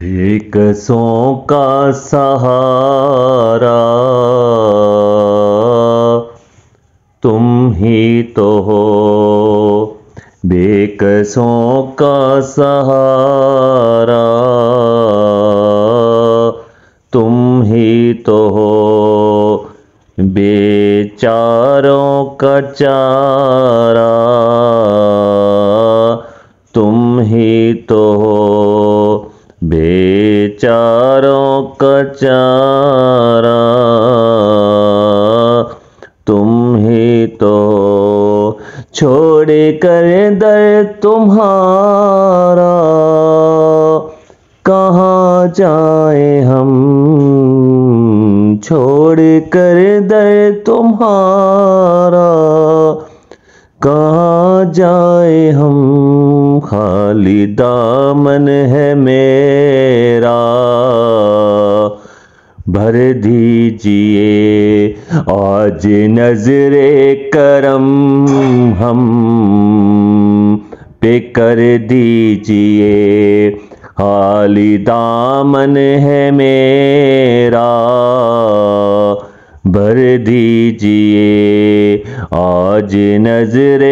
بےکسوں کا سہارا تم ہی تو ہو، بےکسوں کا سہارا تم ہی تو ہو، بیچاروں کا چارہ تم ہی تو ہو، بیچاروں کا چارہ تم ہی تو ہو، چھوڑ کر در تمہارا کہاں جائیں ہم، چھوڑ کر در تمہارا کہاں جائیں ہم، خالی دامن ہے میرا بھر دیجئے آج نظر کرم ہم پہ کر دیجئے، خالی دامن ہے میرا بھر دیجئے آج نظر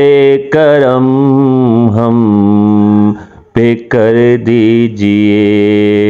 کرم ہم پہ کر دیجئے۔